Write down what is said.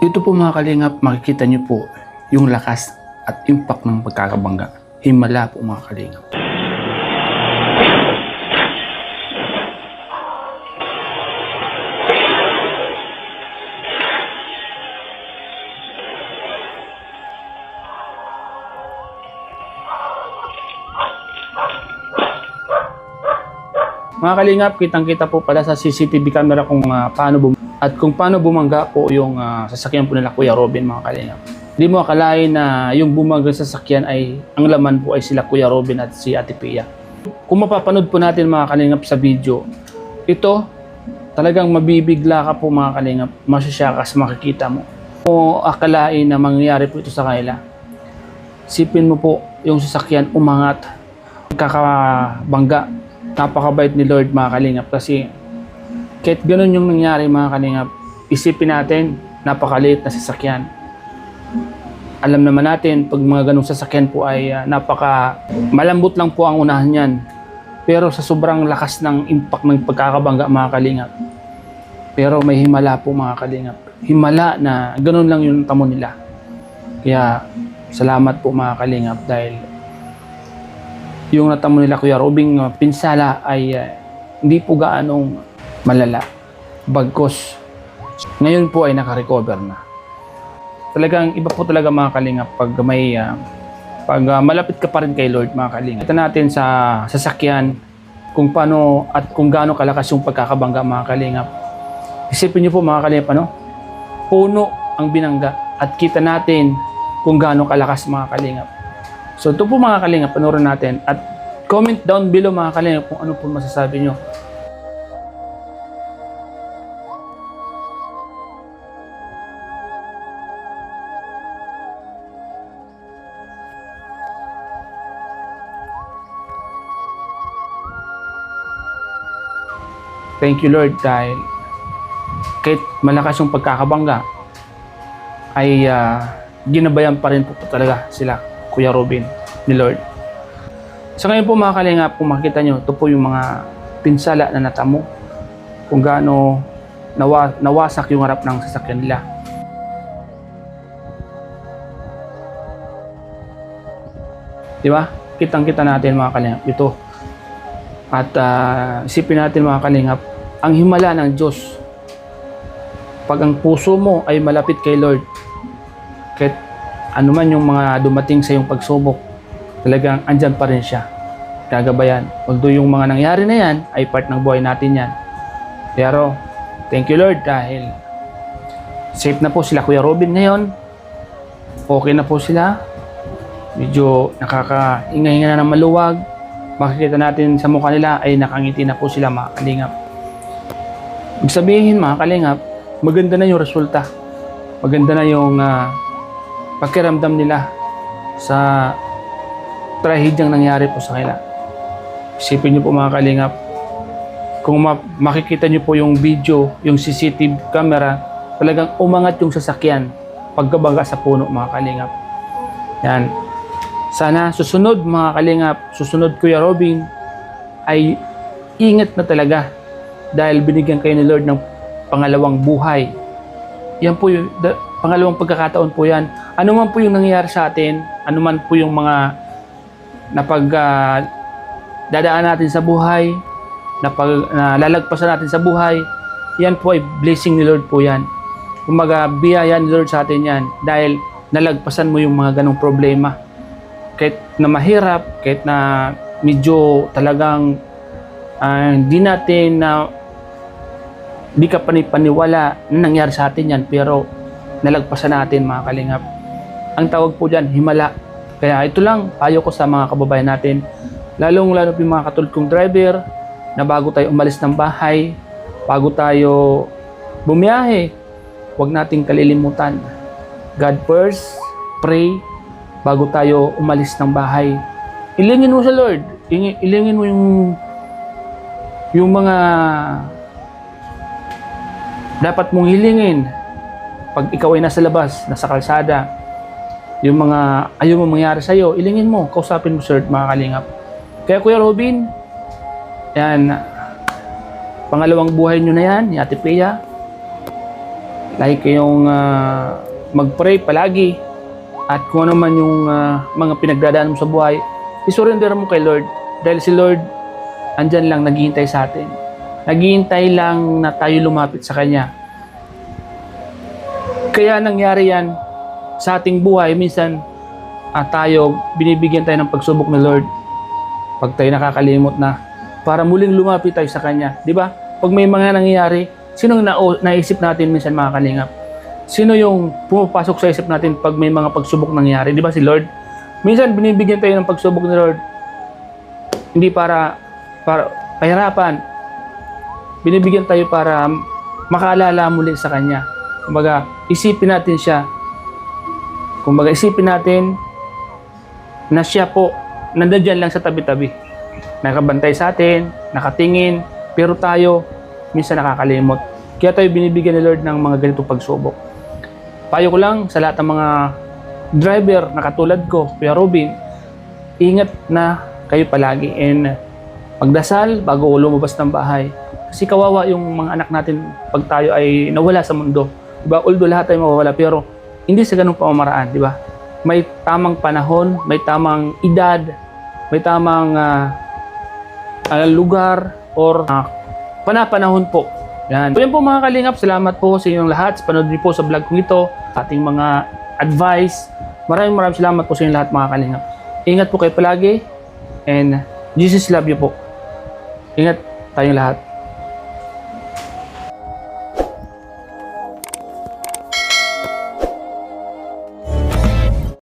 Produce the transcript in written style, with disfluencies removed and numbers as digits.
Dito po mga kalingap, makikita niyo po yung lakas at impact ng pagkakabangga. Himala po mga kalingap. Mga kalingap, kitang-kita po pala sa CCTV camera kung paano bumangga po yung sasakyan po nila Kuya Robin mga kalingap. Hindi mo akalain na yung bumangga sa sasakyan ay ang laman po ay sila Kuya Robin at si Ate Pia. Kung mapapanood po natin mga kalingap sa video, ito talagang mabibigla ka po mga kalingap, masyasyakas makikita mo. Kung akalain na mangyayari po ito sa kanila, sipin mo po yung sasakyan umangat, kakabangga. Napakabait ni Lord mga kalingap kasi kahit ganun yung nangyari mga kalingap, isipin natin napakaliit na sasakyan. Alam naman natin pag mga ganung sasakyan po ay malambot lang po ang unahan yan. Pero sa sobrang lakas ng impact ng pagkakabangga mga kalingap, pero may himala po mga kalingap. Himala na ganun lang yung tamo nila. Kaya salamat po mga kalingap dahil yung natamo nila Kuya Robing pinsala ay hindi po gaanong malala. Bagkos ngayon po ay naka-recover na. Talagang iba po talaga mga kalingap pag malapit ka pa rin kay Lord mga kalingap. Ito natin sa sasakyan kung paano at kung gaano kalakas yung pagkakabangga mga kalingap. Isipin niyo po mga kalingap, puno ang binangga at kita natin kung gaano kalakas mga kalingap. So ito po mga kalingap, panoorin natin at comment down below mga kalingap kung ano po masasabi nyo. Thank you Lord dahil kahit malakas yung pagkakabangga ay ginabayan pa rin po talaga sila Kuya Robin ni Lord. So ngayon po mga kalingap, kung makita nyo, ito po yung mga pinsala na natamo kung gaano nawasak yung harap ng sasakyan nila. Diba? Kitang-kita natin mga kalingap ito. At isipin natin mga kalingap, ang himala ng Diyos. Pag ang puso mo ay malapit kay Lord, kahit ano man yung mga dumating sa iyong pagsubok, talagang andyan pa rin siya. Gagabayan. Although yung mga nangyari na yan ay part ng buhay natin yan. Pero, thank you Lord dahil safe na po sila Kuya Robin ngayon. Okay na po sila. Medyo nakakahinga-hinga na ng maluwag. Makikita natin sa mukha nila ay nakangiti na po sila mga kalingap. Ibig sabihin mga kalingap, maganda na yung resulta. Maganda na yung pakiramdam nila sa trahedyang nangyari po sa kanila. Isipin niyo po mga kalingap, kung makikita niyo po yung video, yung CCTV camera, talagang umangat yung sasakyan pagkabangga sa puno mga kalingap. Yan. Sana susunod mga kalingap, susunod Kuya Robin ay ingat na talaga dahil binigyan kayo ni Lord ng pangalawang buhay. Yan po yung pangalawang pagkakataon po yan. Ano man po yung nangyayari sa atin, ano man po yung mga dadaan natin sa buhay, lalagpasan natin sa buhay, yan po ay blessing ni Lord po yan. Kumaga, biyaya ni Lord sa atin yan dahil nalagpasan mo yung mga ganong problema. Kahit na mahirap, kahit na medyo talagang di ka panipaniwala na nangyari sa atin yan, pero nalagpasan natin mga kalingap. Ang tawag po dyan, himala. Kaya ito lang, payo ko sa mga kababayan natin, lalong-lalo po yung mga katulad kong driver, na bago tayo umalis ng bahay, bago tayo bumiyahe, huwag nating kalilimutan. God first, pray, bago tayo umalis ng bahay. Ilingin mo sa Lord, ilingin mo yung mga dapat mong hilingin pag ikaw ay nasa labas, nasa kalsada. Yung mga ayaw mo mangyari sa'yo, ilingin mo, kausapin mo sir mga kalingap. Kaya Kuya Robin, yan, pangalawang buhay nyo na yan, ni Ate Pia. Lagi kayong mag-pray palagi. At kung ano man yung mga pinagdadaan mo sa buhay, isurrender mo kay Lord. Dahil si Lord, andyan lang, naghihintay sa atin. Naghihintay lang na tayo lumapit sa Kanya. Kaya nangyari yan sa ating buhay. Minsan, tayo, binibigyan tayo ng pagsubok ni Lord. Pag tayo nakakalimot na, para muling lumapit tayo sa Kanya. Di ba? Pag may mga nangyayari, sinong naisip natin minsan, mga kalingap? Sino yung pumapasok sa isip natin pag may mga pagsubok nangyari? Di ba si Lord? Minsan binibigyan tayo ng pagsubok ni Lord. Hindi para pahirapan. Binibigyan tayo para makaalala muli sa Kanya. Kumbaga, isipin natin siya. Kumbaga, isipin natin na siya po, nandiyan lang sa tabi-tabi. Nakabantay sa atin, nakatingin, pero tayo, minsan nakakalimot. Kaya tayo binibigyan ni Lord ng mga ganitong pagsubok. Payo ko lang sa lahat ng mga driver na katulad ko, Kuya Robin, ingat na kayo palagi and magdasal bago lumabas ng bahay. Kasi kawawa yung mga anak natin pag tayo ay nawala sa mundo. Diba? Although lahat tayo mawawala, pero hindi sa ganung pamamaraan, di ba? May tamang panahon, may tamang edad, may tamang lugar or panapanahon po. Yan. So yan po mga kalingap, salamat po sa inyong lahat sa panood niyo po sa vlog kong ito, ating mga advice. Maraming salamat po sa inyong lahat mga kalingap. Ingat po kayo palagi and Jesus love you po. Ingat tayong lahat.